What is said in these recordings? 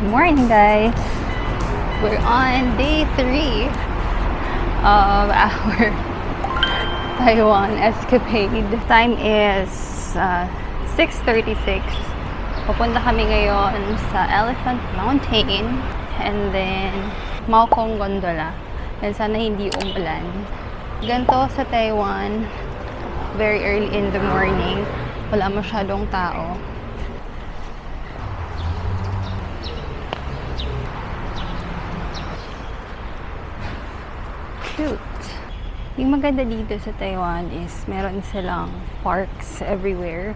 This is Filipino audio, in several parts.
Good morning, guys. We're on day 3 of our Taiwan escapade. Time is 6:36. Pupunta kami ngayon sa Elephant Mountain and then Maokong Gondola. And sana hindi umulan. Ganito sa Taiwan, very early in the morning, wala masyadong tao. Cute. Yung maganda dito sa Taiwan is meron silang parks everywhere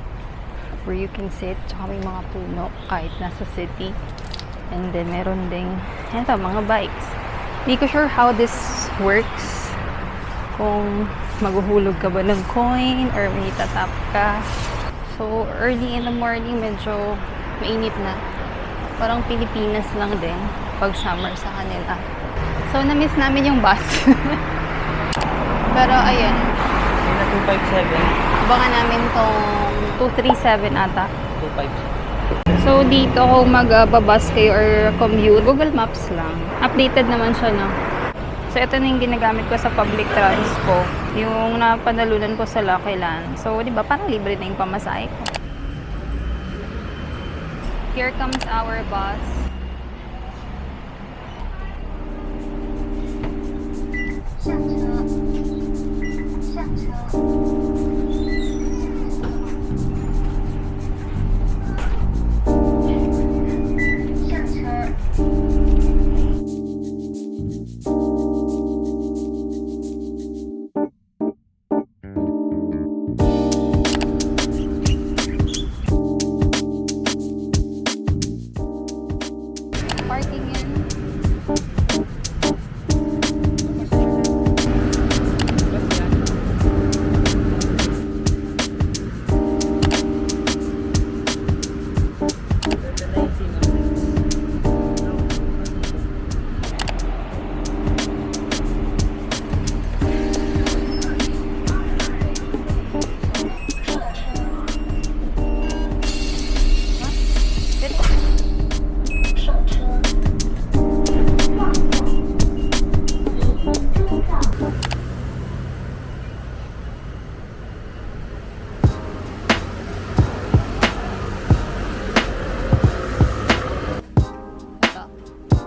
where you can sit, tsaka may mga puno kahit nasa city. And then meron ding eto, mga bikes. Hindi ko sure how this works, kung maghuhulog ka ba ng coin or may tatap ka. So early in the morning medyo mainit na, parang Pilipinas lang din pag summer sa kanila. So na-miss namin yung bus. Pero ayun, Yung na 257. baka namin tong 237 ata. 257. So dito kung magbabus kayo or commute, Google Maps lang. Updated naman siya, no? So ito na yung ginagamit ko sa public transpo, yung napanalunan ko sa Lucky Land. So di ba parang libre na yung pamasahe ko. Here comes our bus. Parking in.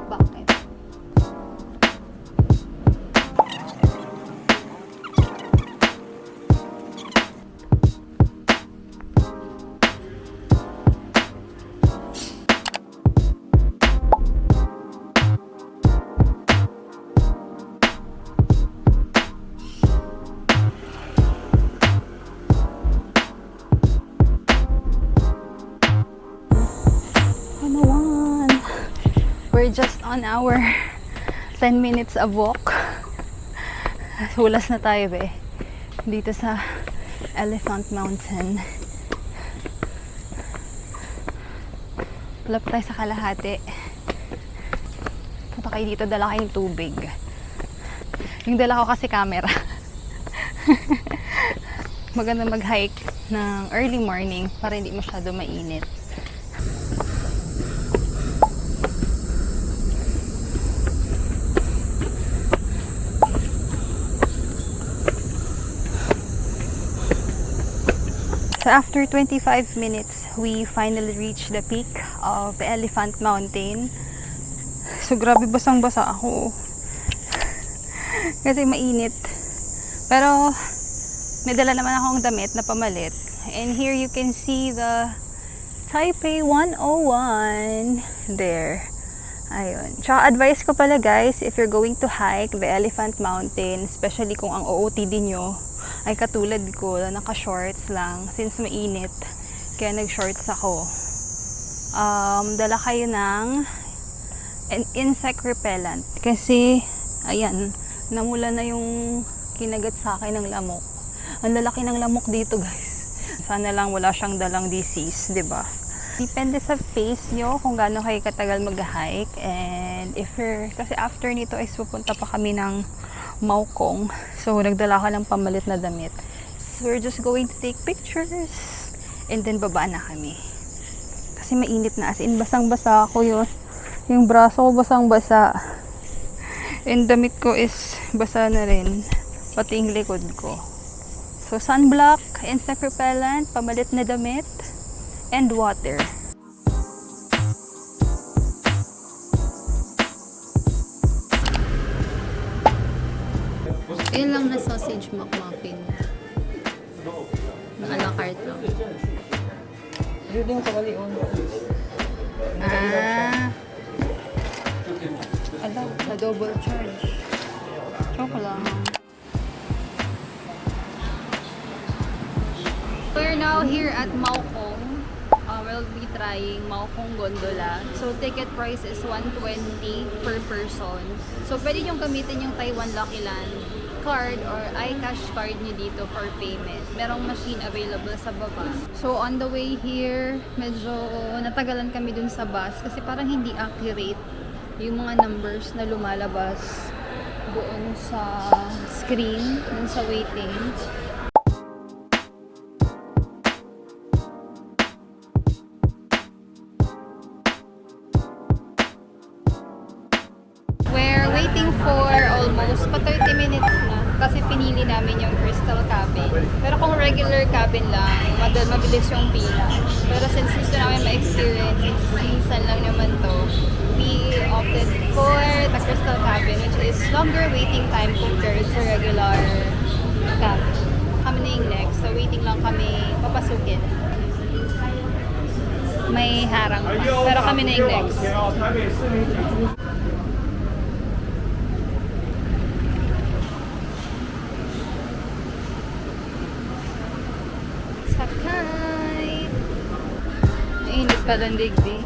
Bakit? We're just on our 10 minutes of walk. Hulas na tayo dito sa Elephant Mountain. Lap tayo sa kalahati. Punta kayo dito, dala kayong tubig. Yung dala ko kasi camera. Maganda mag-hike ng early morning para hindi masyado mainit. So after 25 minutes, we finally reached the peak of the Elephant Mountain. So grabe, basang-basa ako. Kasi mainit. Pero may dala naman akong damit na pamalit. And here you can see the Taipei 101 there. Ayun. Tsaka advice ko pala guys, if you're going to hike the Elephant Mountain, especially kung ang OOTD nyo ay katulad ko, naka-shorts lang since mainit, kaya nag-shorts ako. Dala kayo ng insect repellent kasi ayan, namula na yung kinagat sa akin ng lamok. Ang lalaki ng lamok dito guys. Sana lang wala siyang dalang disease, 'di ba? Depende sa pace nyo kung gaano kayo katagal mag-hike. And if you're, kasi after nito is pupunta pa kami ng Maokong. So, nagdala ka ng pamalit na damit. So, we're just going to take pictures. And then, baba na kami. Kasi mainit na. As in, basang-basa ako yun. Yung braso ko basang-basa. And damit ko is basa na rin. Pati yung likod ko. So, sunblock, insect repellent, pamalit na damit, and water. Yun lang na sausage McMuffin. Na a la carte lang. Yun yung kawalion. Ala, na double charge. Choco lang. We're now here at Maokong. We'll be trying Maokong Gondola. So, ticket price is 120 per person. So, pwede nyo gamitin yung Taiwan Lucky Land card or iCash card nyo dito for payment. Merong machine available sa baba. So, on the way here, medyo natagalan kami dun sa bus kasi parang hindi accurate yung mga numbers na lumalabas doon sa screen, doon sa waiting. We're waiting for almost pa 30 minutes na kasi pinili namin yung crystal cabin. Pero kung regular cabin lang, mabilis yung pila. Pero since gusto namin ma-experience, minsan lang naman to, we opted for the crystal cabin, which is longer waiting time compared sa regular cabin. Kami na yung next, so waiting lang kami papasukin. May harang pa, pero kami na yung next. Sakay! Mainit pa lang digdi.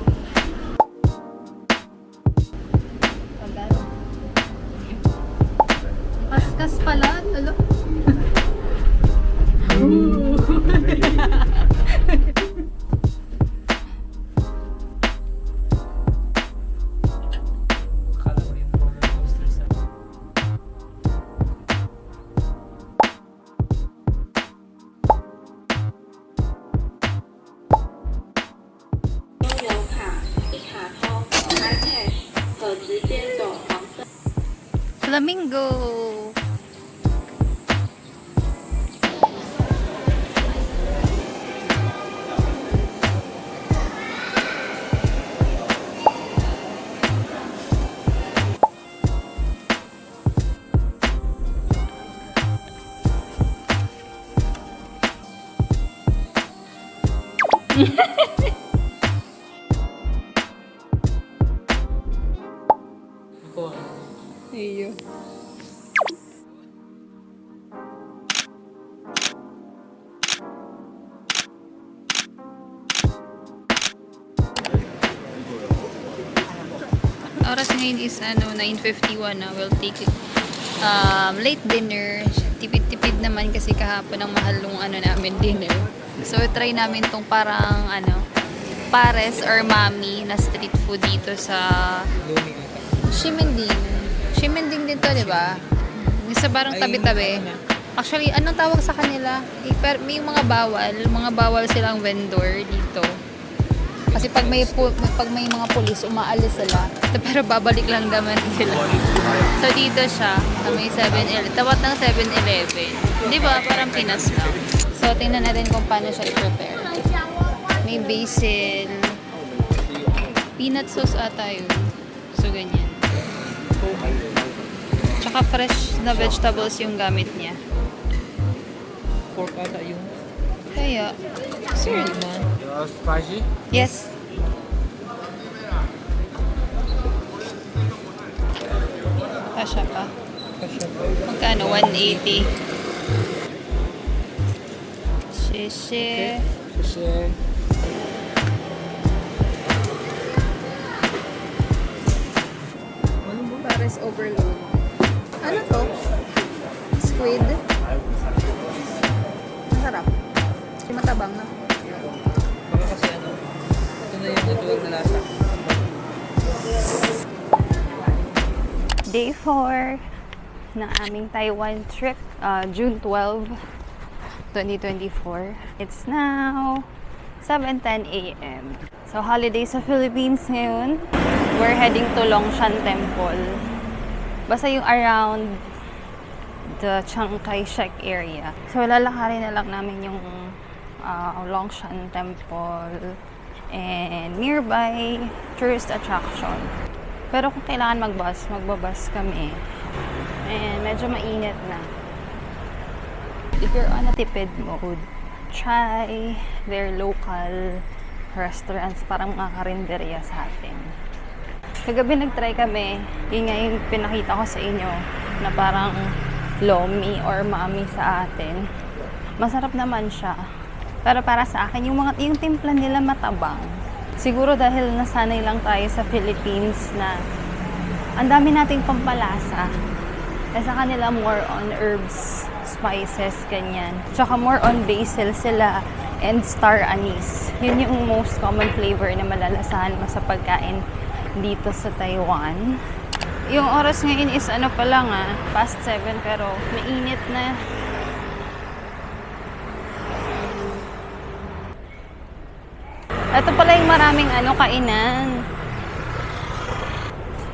Kaskas pala, talo. Akala ko yung roller coaster sa... Flamingo! Ito, Iyo. Oras ngayon is 9:51 na. We'll take it. Late dinner. Tipid-tipid naman kasi kahapon ang mahal nung namin dinner. So try namin tong parang pares or mami na street food dito sa Blooming ata. Ximending. Ximending din to, di ba? Sa barang tabi-tabi. Actually, anong tawag sa kanila? May mga bawal silang vendor dito. Kasi pag may mga pulis, umaalis sila. Pero babalik lang naman sila. So dito siya, sa may 7-Eleven. Tawat ng 7-Eleven. Di ba? Parang Pinas lang. So tingnan natin kung paano siya i-prepare. May basil. Peanut sauce ata yun. So ganyan. Tsaka fresh na vegetables yung gamit niya. Pork ata yung... Kaya, sir. Spicy? Yes. Kasha pa. Kasya pa. Magkano? 180. Shishe. Kasi... Pares overload. Ano to? Squid? Masarap. Matabang na. Baka kasi ito na yung natuwag na lasa. Day 4 ng aming Taiwan trip, June 12, 2024. It's now 7:10 a.m. So, holiday sa Philippines ngayon. We're heading to Longshan Temple. Basta yung around the Chiang Kai-shek area. So, lalakarin na lang namin yung Longshan Temple and nearby tourist attraction. Pero kung kailangan magbus kami. And medyo mainit na. If you're on a tipid mode, try their local restaurants, parang mga karinderya sa atin. Kagabi nag-try kami, yun nga yung pinakita ko sa inyo, na parang lomi or mami sa atin. Masarap naman siya. Pero para sa akin, yung timpla nila matabang. Siguro dahil nasanay lang tayo sa Philippines na ang dami nating pampalasa. Kasi sa kanila more on herbs, spices, ganyan. Tsaka more on basil sila and star anise. Yun yung most common flavor na malalasahan mo sa pagkain dito sa Taiwan. Yung oras ngayon is ano pa lang past 7 pero mainit na. Ito pala yung maraming kainan.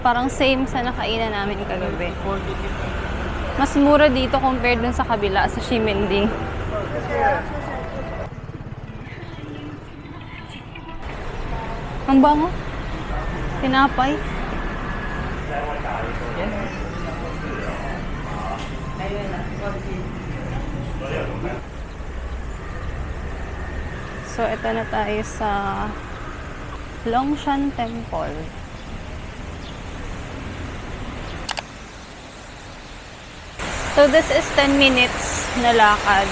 Parang same sa nakainan namin kagabi. Mas mura dito compared dun sa kabila sa Ximending. Ang bango. Tinapay. So, ito na tayo sa Longshan Temple. So, this is 10 minutes na lakad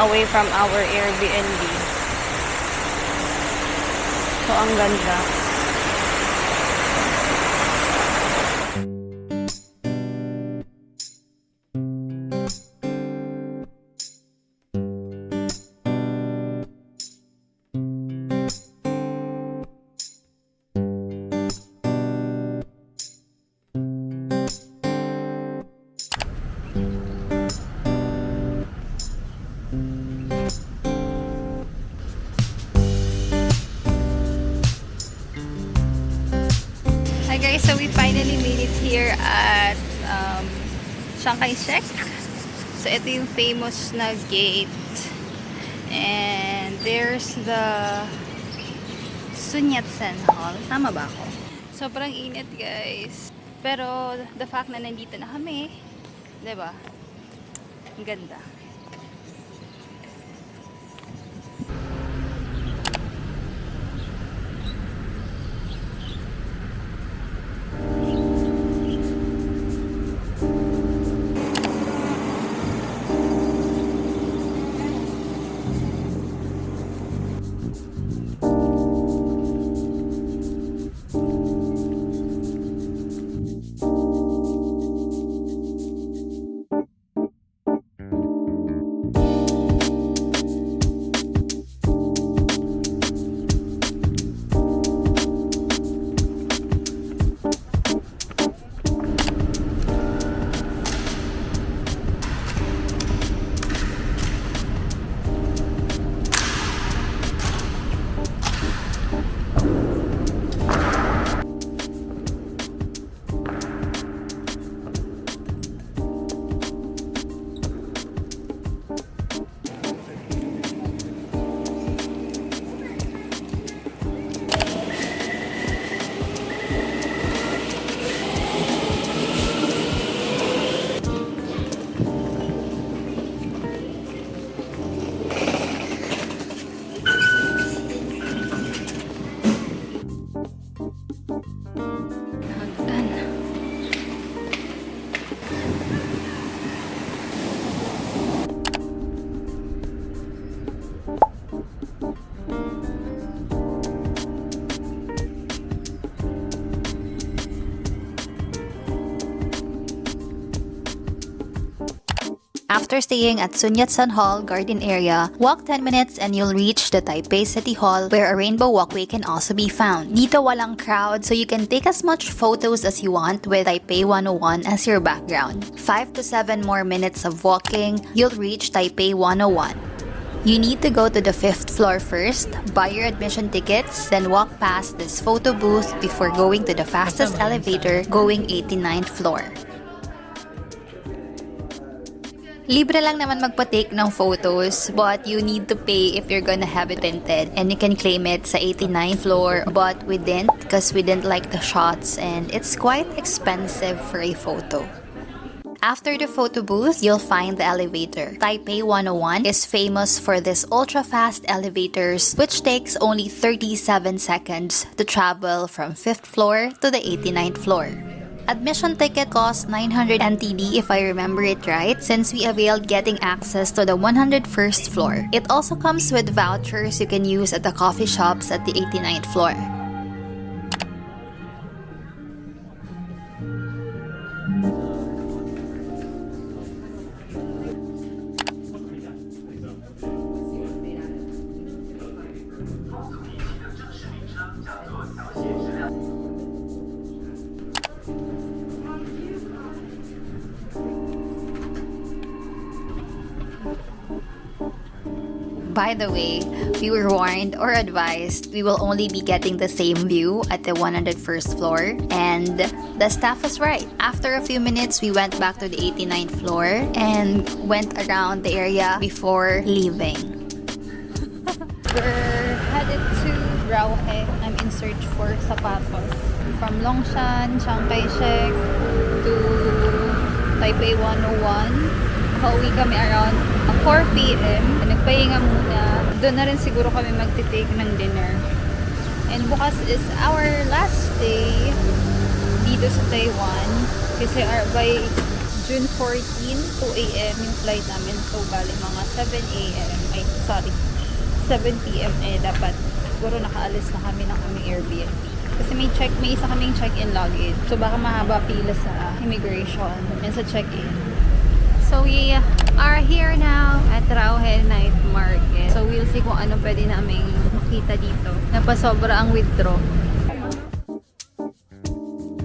away from our Airbnb. So, ang ganda. Hi guys, so we finally made it here at Chiang Kai-shek. So ito yung famous na gate. And there's the Sun Yat-sen Hall. Tama ba ako? Sobrang init guys. Pero the fact na nandito na kami, 'di ba? Ang ganda. After staying at Sun Yat-sen Hall Garden Area, walk 10 minutes and you'll reach the Taipei City Hall where a rainbow walkway can also be found. Dito walang crowd so you can take as much photos as you want with Taipei 101 as your background. 5 to 7 more minutes of walking, you'll reach Taipei 101. You need to go to the 5th floor first, buy your admission tickets, then walk past this photo booth before going to the fastest elevator going 89th floor. Libre lang naman magpa-take ng photos, but you need to pay if you're gonna have it printed. And you can claim it sa 89th floor, but we didn't because we didn't like the shots and it's quite expensive for a photo. After the photo booth, you'll find the elevator. Taipei 101 is famous for this ultra-fast elevators, which takes only 37 seconds to travel from 5th floor to the 89th floor. Admission ticket cost 900 NTD if I remember it right, since we availed getting access to the 101st floor. It also comes with vouchers you can use at the coffee shops at the 89th floor. By the way, we were warned or advised we will only be getting the same view at the 101st floor, and the staff was right. After a few minutes, we went back to the 89th floor and went around the area before leaving. We're headed to Rauhe. I'm in search for sapatos. From Longshan, Chiang Kai-shek to Taipei 101. Pauwi kami around 4 p.m. Nagpahinga muna. Doon na rin siguro kami magtitake ng dinner. And bukas is our last day dito sa Taiwan. Kasi by June 14, 2 a.m. yung flight namin. So, bali mga 7 a.m. 7 p.m. dapat siguro nakaalis na kami ng aming Airbnb. Kasi may isa kaming check-in luggage. So, baka mahaba pila sa immigration and sa check-in. So we are here now at Rauhe Night Market. So we'll see kung ano pwede naming makita dito. Napasobra ang withdraw.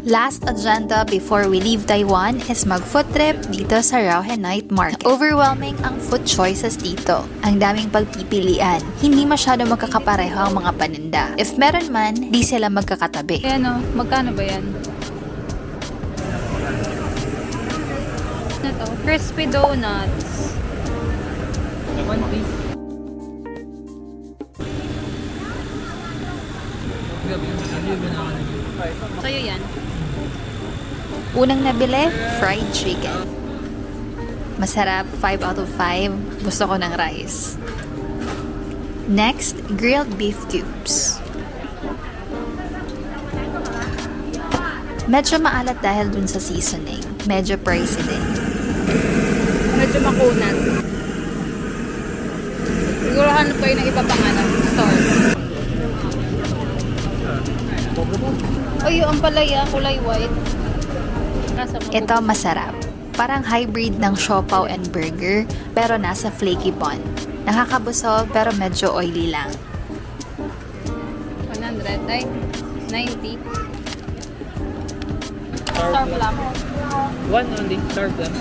Last agenda before we leave Taiwan is mag-food trip dito sa Rauhe Night Market. Overwhelming ang food choices dito. Ang daming pagpipilian. Hindi masyado magkakapareho ang mga paninda. If meron man, di sila magkakatabi. Ayan o, magkano ba yan? Ito, crispy donuts. 1 piece. Sa'yo yan. Unang nabili, fried chicken. Masarap, 5 out of 5. Gusto ko ng rice. Next, grilled beef cubes. Medyo maalat dahil dun sa seasoning. Medyo pricey din. Medyo makunat. Siguro hanap kayo ng iba pang store. Ay, ang palaya, kulay white. Ito masarap. Parang hybrid ng siopaw and burger, pero nasa flaky bun. Nakakabusog, pero medyo oily lang. 100, ay, 90. Sarap lang. 1 only, serve them.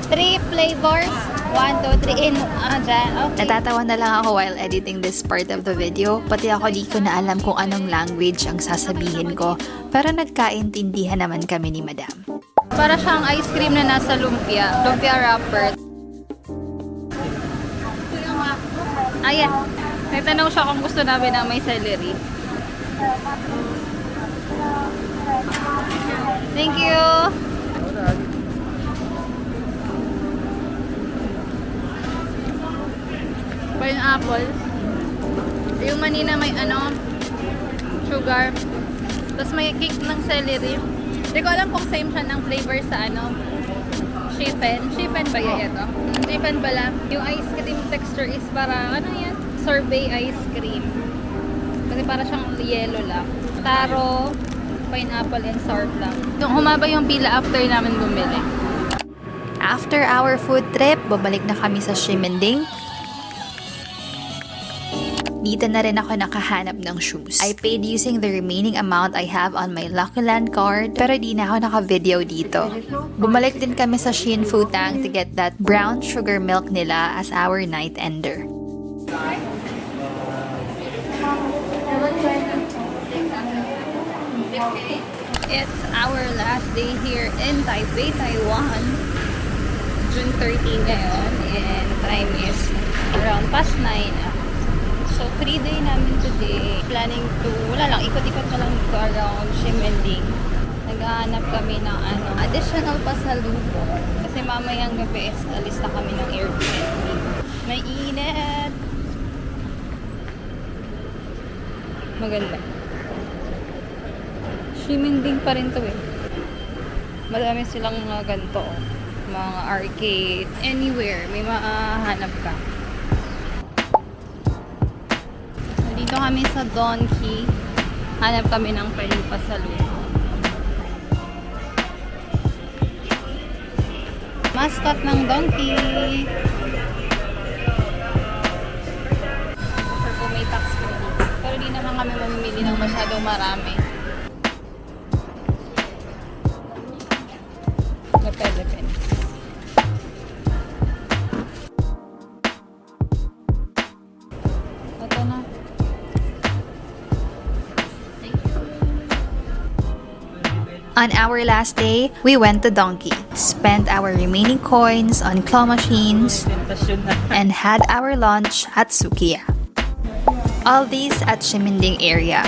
3 flavors. 1, 2, 3 in dyan. Okay. Natatawa na lang ako while editing this part of the video. Pati ako di ko na alam kung anong language ang sasabihin ko. Pero nagkaintindihan naman kami ni Madam. Para siyang ice cream na nasa lumpia. Lumpia wrapper. Ayan. Nagtanong siya kung gusto namin na may celery. Thank you! Pineapple. Yung manina may sugar. Tapos may cake ng celery. Hindi ko alam kung same siya ng flavor sa Shipen. Shipen ba yan ito? Shipen pala. Yung ice cream texture is para, sorbet ice cream. Kasi para siyang yellow lang. Taro, pineapple, and sour plum. Yung humaba yung pila after namin bumili. After our food trip, babalik na kami sa Ximending. Dito na rin ako nakahanap ng shoes. I paid using the remaining amount I have on my Lucky Land card, pero di na ako naka-video dito. Bumalik din kami sa Shein Futang to get that brown sugar milk nila as our night ender. It's our last day here in Taipei, Taiwan. June 13 ngayon, and time is around past 9. So, free day namin today. Planning to, wala lang, ikot-ikot na lang dito around Ximending. Naghahanap kami ng additional pasalubong. Kasi mamayang gabi is alis na kami ng Airbnb. May init! Maganda. Ximending pa rin to eh. Madami silang mga ganito. Mga arcade. Anywhere. May mahanap ka. So, dito kami sa Donkey. Hanap kami ng pwedeng pasalubong. Mascot ng Donkey. Or kung may tax mo. Pero di naman kami mamimili ng masyadong marami. Depends. Ito na. On our last day, we went to Donkey, spent our remaining coins on claw machines, Tentasyon na. and had our lunch at Sukiya. All these at Ximending area.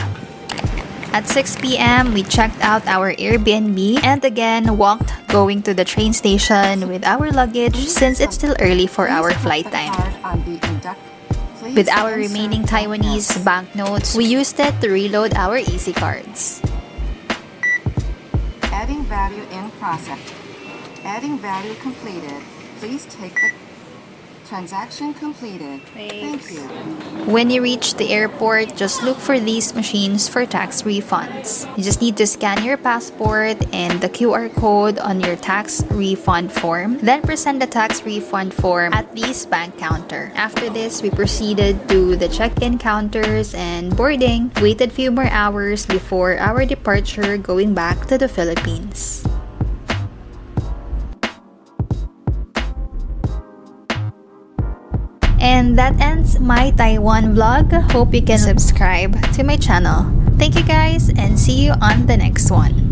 At 6 p.m., we checked out our Airbnb and again walked going to the train station with our luggage since it's still early for our flight time. With our remaining Taiwanese banknotes, we used it to reload our Easy cards. Adding value in process. Adding value completed. Please take the transaction completed. Thank you. When you reach the airport, just look for these machines for tax refunds. You just need to scan your passport and the QR code on your tax refund form, then present the tax refund form at this bank counter. After this, we proceeded to the check-in counters and boarding, waited few more hours before our departure going back to the Philippines. And that ends my Taiwan vlog. Hope you can subscribe to my channel. Thank you guys and see you on the next one.